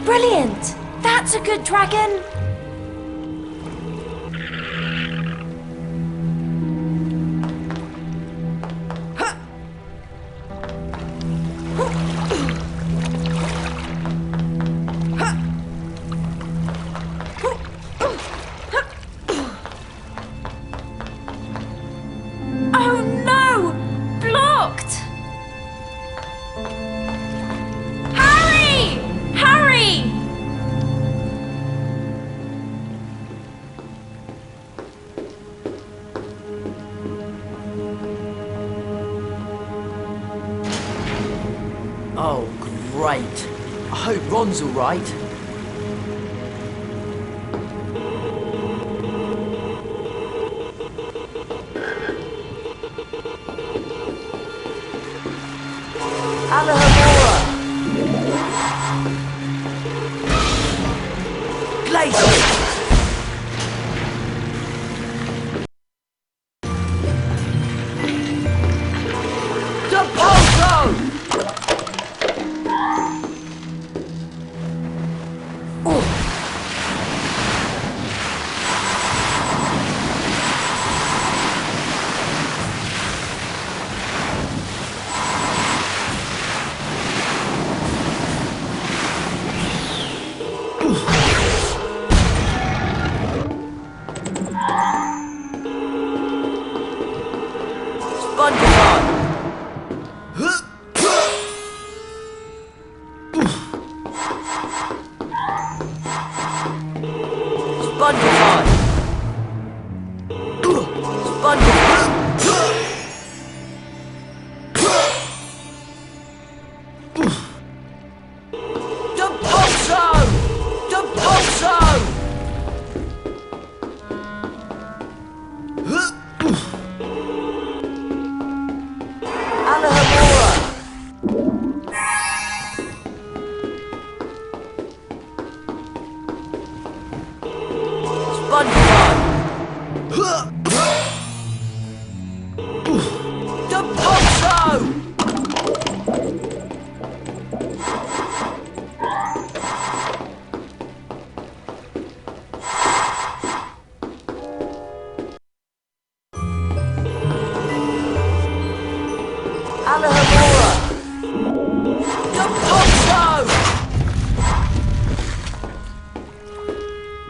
Brilliant! That's a good dragon! Oh, great. I hope Ron's all right. Alohomora! Glacier!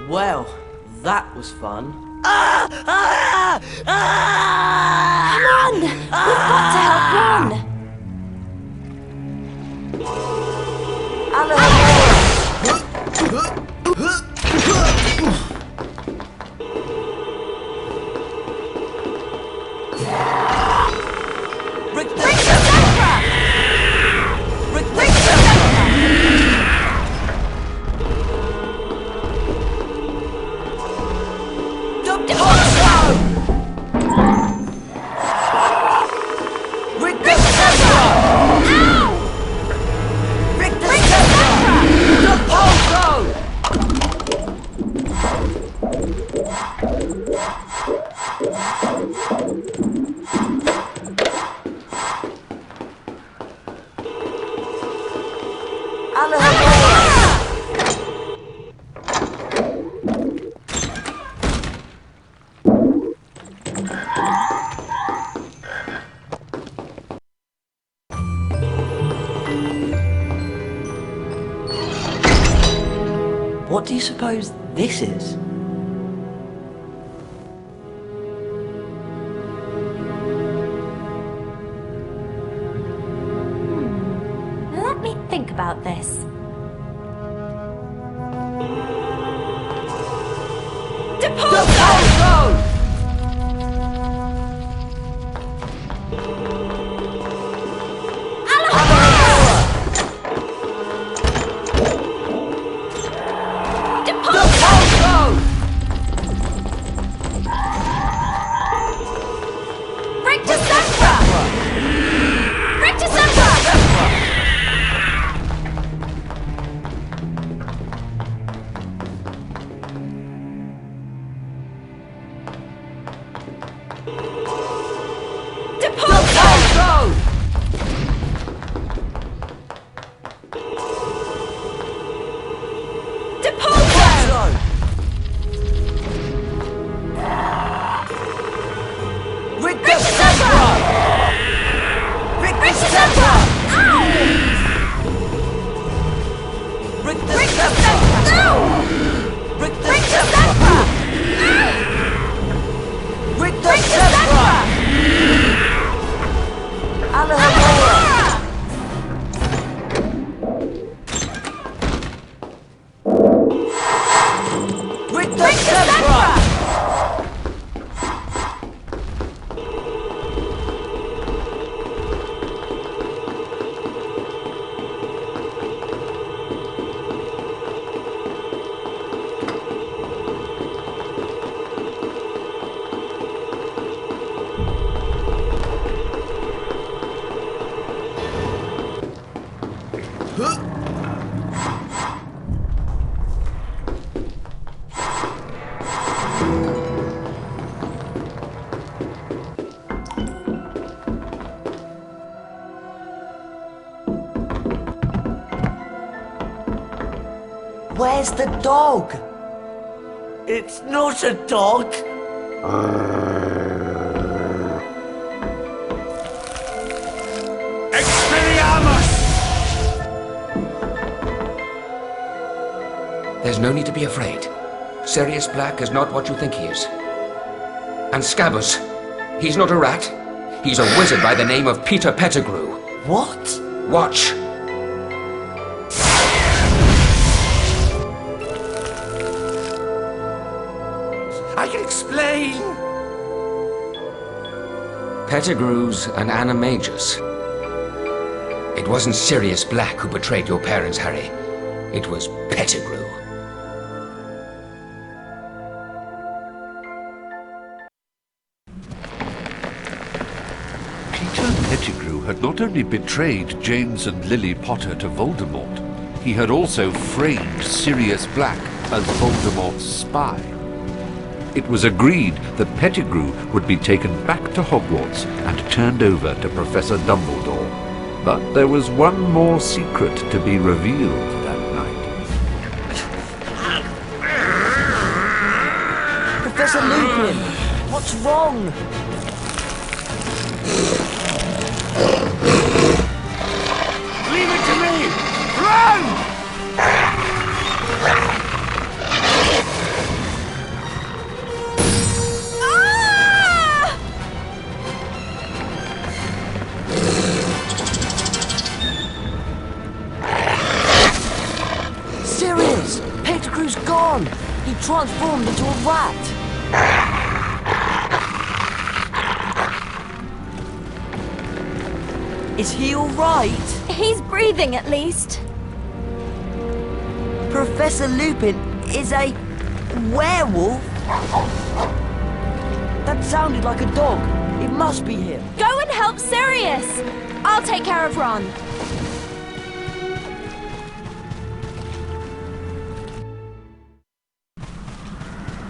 Well, that was fun. Come on! We've got to help Ron! What do you suppose this is? Let me think about this. Deposit! Where's the dog? It's not a dog. Expelliarmus! There's no need to be afraid. Sirius Black is not what you think he is. And Scabbers, he's not a rat. He's a wizard by the name of Peter Pettigrew. What? Watch. I can explain. Pettigrew's an animagus. It wasn't Sirius Black who betrayed your parents, Harry. It was Pettigrew. Peter Pettigrew had not only betrayed James and Lily Potter to Voldemort, he had also framed Sirius Black as Voldemort's spy. It was agreed that Pettigrew would be taken back to Hogwarts and turned over to Professor Dumbledore. But there was one more secret to be revealed that night. Professor Lupin, what's wrong? Leave it to me! Run! Sirius! Pettigrew's gone! He transformed into a rat! Is he alright? He's breathing at least. Professor Lupin is a werewolf? That sounded like a dog. It must be him. Go and help Sirius. I'll take care of Ron.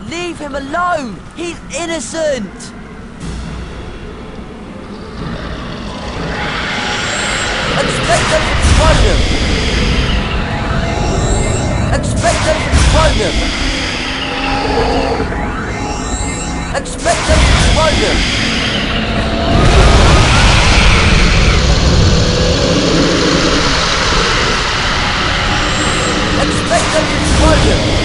Leave him alone! He's innocent! Expecto Patronum! Expecto Patronum! Expecto Patronum! Expecto Patronum!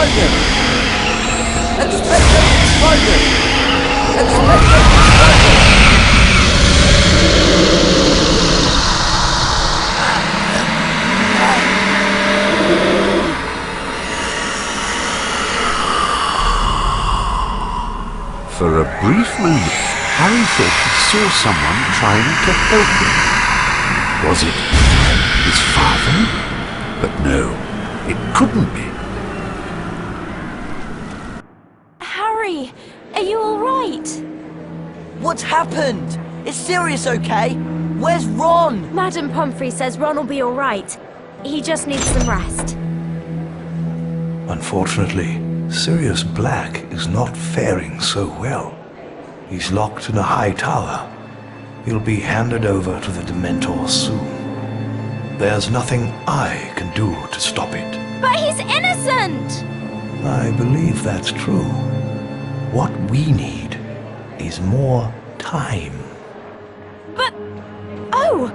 Explosion! Expecto Explosion! Expecto Explosion! For a brief moment, Harry thought he saw someone trying to help him. Was it his father? But no, it couldn't be. Harry, are you all right? What's happened? Is Sirius okay? Where's Ron? Madam Pomfrey says Ron will be all right. He just needs some rest. Unfortunately, Sirius Black is not faring so well. He's locked in a high tower. He'll be handed over to the Dementors soon. There's nothing I can do to stop it. But he's innocent! I believe that's true. What we need is more time. But... oh!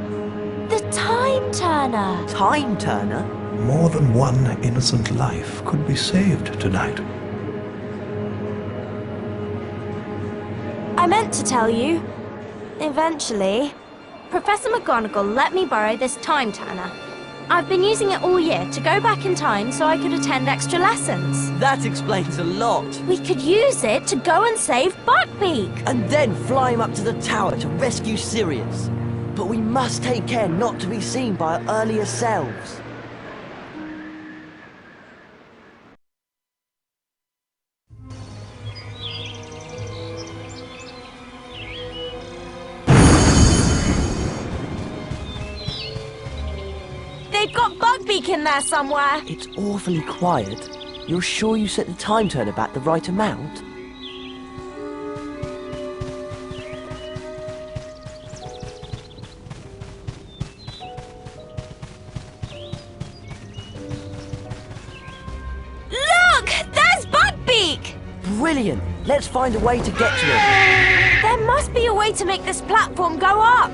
The Time Turner! Time Turner? More than one innocent life could be saved tonight. I meant to tell you. Eventually, Professor McGonagall let me borrow this Time Turner. I've been using it all year to go back in time so I could attend extra lessons. That explains a lot. We could use it to go and save Buckbeak. And then fly him up to the tower to rescue Sirius. But we must take care not to be seen by our earlier selves. They've got Buckbeak in there somewhere. It's awfully quiet. You're sure you set the time turner back the right amount? Look! There's Buckbeak! Brilliant! Let's find a way to get to him. There must be a way to make this platform go up.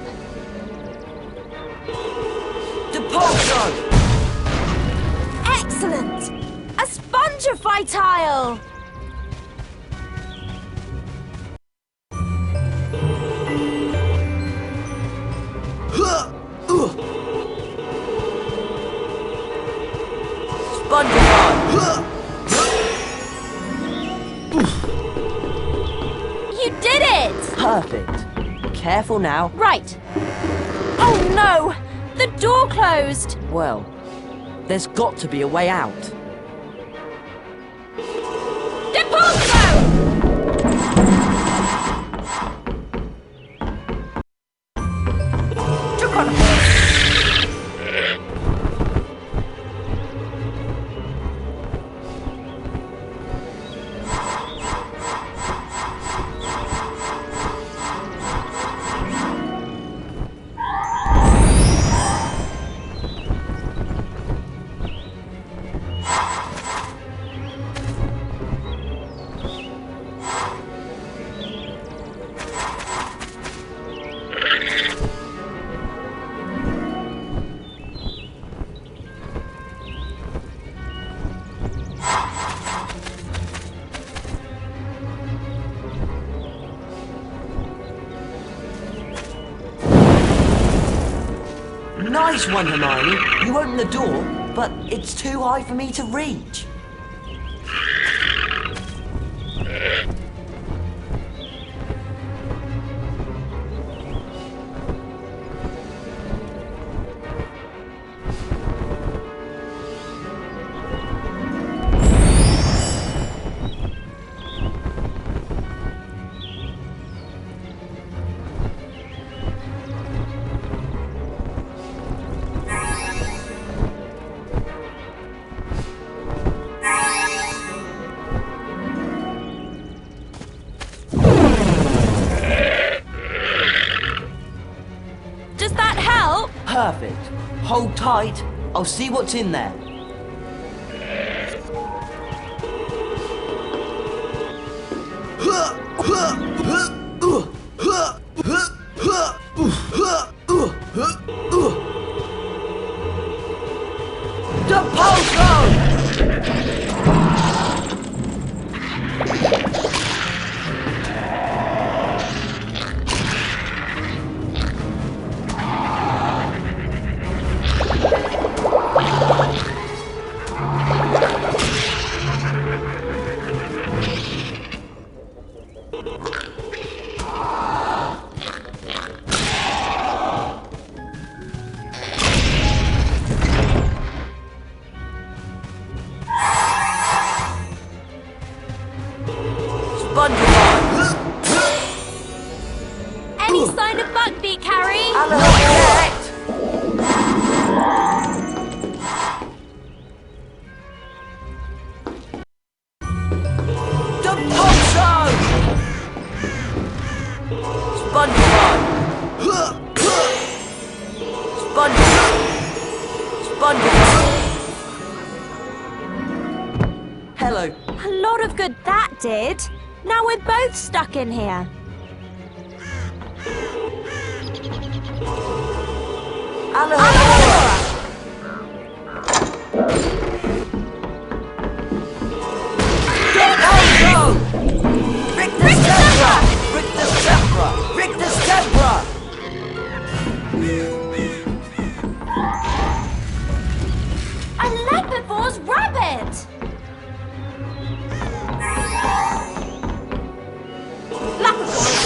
Depulso! Excellent! A spongify tile! Spongify! You did it! Perfect. Careful now. Right. Oh no! The door closed! Well, there's got to be a way out. Depulso! Nice one, Hermione. You open the door, but it's too high for me to reach. Does that help? Perfect. Hold tight. I'll see what's in there. Depulso! hello. A lot of good that did. Now we're both stuck in here. Alohomora! Go! Rictus Tempra! Rictus Tempra! Rictus Tempra! A leopard's rabbit! Leopard's.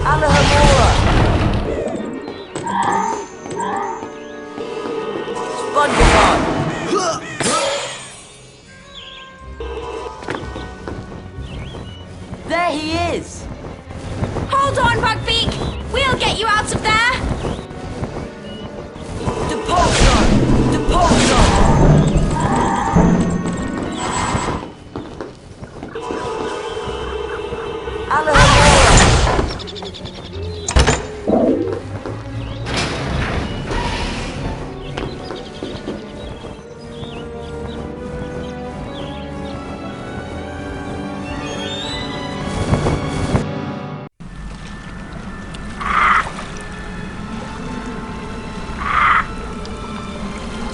Alohomora! SpongeBob! There he is! Hold on, Buckbeak! We'll get you out of there! Depulsion! Depulsion! Alohomora!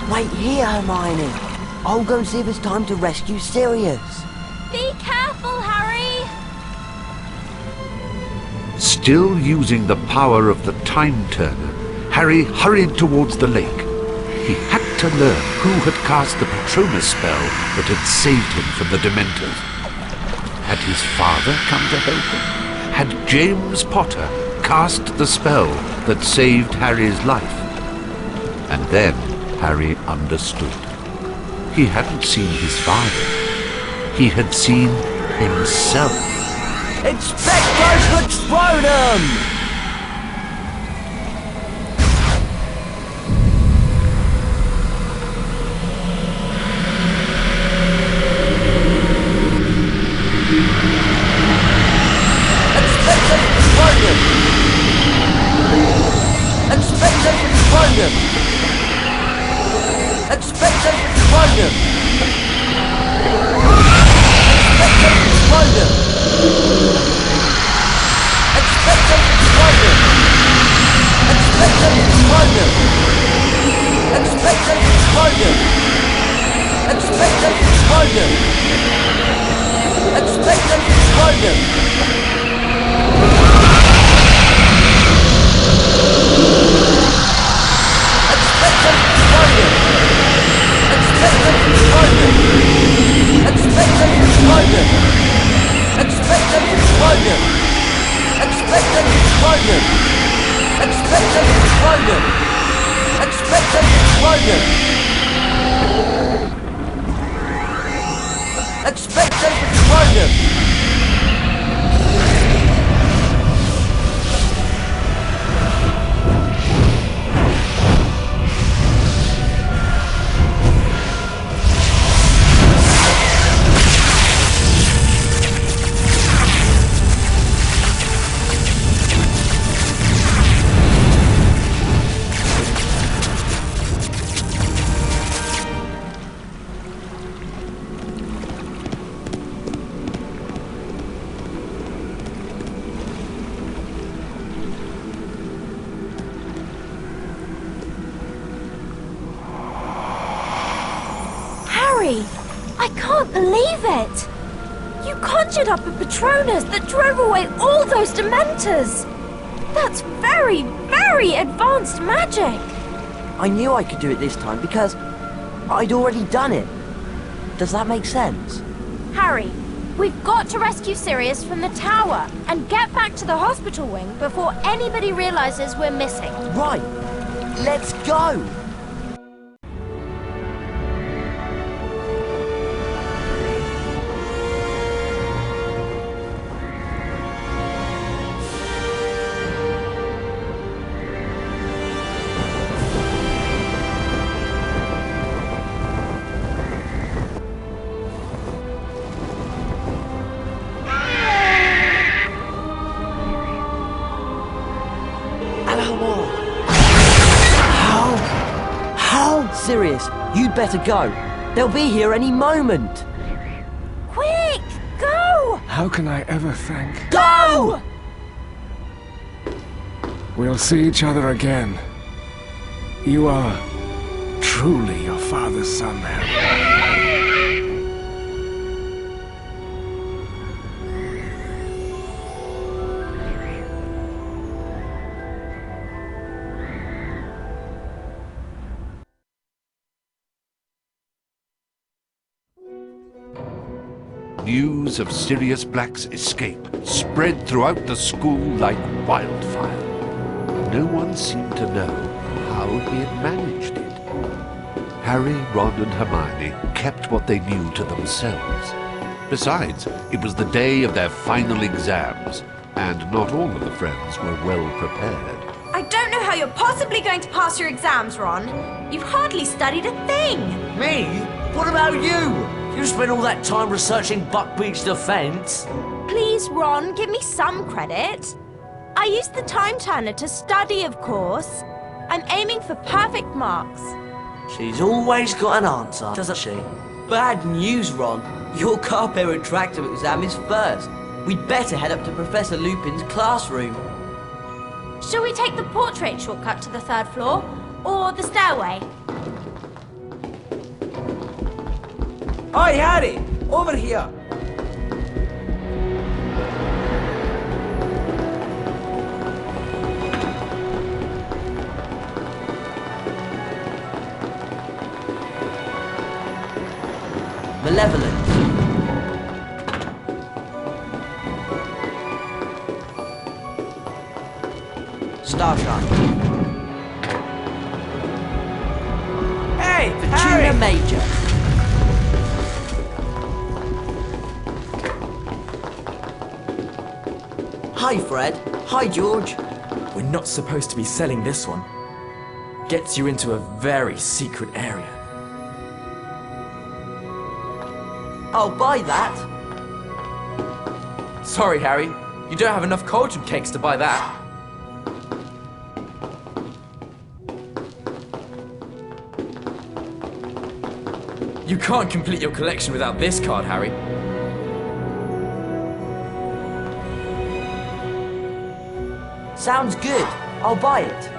Wait here, Hermione. I'll go and see if it's time to rescue Sirius. Be careful, Harry! Still using the power of the Time Turner, Harry hurried towards the lake. He had to learn who had cast the Patronus spell that had saved him from the Dementors. Had his father come to help him? Had James Potter cast the spell that saved Harry's life? And then Harry understood. He hadn't seen his father. He had seen himself. Expecto Patronum! Expecto Patronum! Expecto Patronum! Expecto Patronum! Expecto Patronum! Expecto Patronum! Expecto Patronum! Expecto Patronum! Expecto Patronum! Expecto Patronum! Expecto Patronum! Expecto Patronum! Expecto Patronum! Expecto Patronum! Expecto Patronum! Expecto Patronum! Expecto Patronum! Expecto Patronum! Harry, I can't believe it! You conjured up a Patronus that drove away all those Dementors! That's very, very advanced magic! I knew I could do it this time because I'd already done it. Does that make sense? Harry, we've got to rescue Sirius from the tower and get back to the hospital wing before anybody realizes we're missing. Right. Let's go. Sirius, you'd better go. They'll be here any moment. Quick, go! How can I ever thank... Go! We'll see each other again. You are truly your father's son, Harry. News of Sirius Black's escape spread throughout the school like wildfire. No one seemed to know how he had managed it. Harry, Ron and Hermione kept what they knew to themselves. Besides, it was the day of their final exams, and not all of the friends were well prepared. I don't know how you're possibly going to pass your exams, Ron. You've hardly studied a thing. Me? What about you? You spent all that time researching Buckbeak's defense. Please, Ron, give me some credit. I used the time turner to study, of course. I'm aiming for perfect marks. She's always got an answer, doesn't she? Bad news, Ron. Your carpet retractive exam is first. We'd better head up to Professor Lupin's classroom. Shall we take the portrait shortcut to the 3rd floor? Or the stairway? Hi, Harry! Over here! Malevolent. Starshine. Hey, Fortuna Harry! Major. Hi, Fred. Hi, George. We're not supposed to be selling this one. Gets you into a very secret area. I'll buy that. Sorry, Harry. You don't have enough cauldron cakes to buy that. You can't complete your collection without this card, Harry. Sounds good. I'll buy it.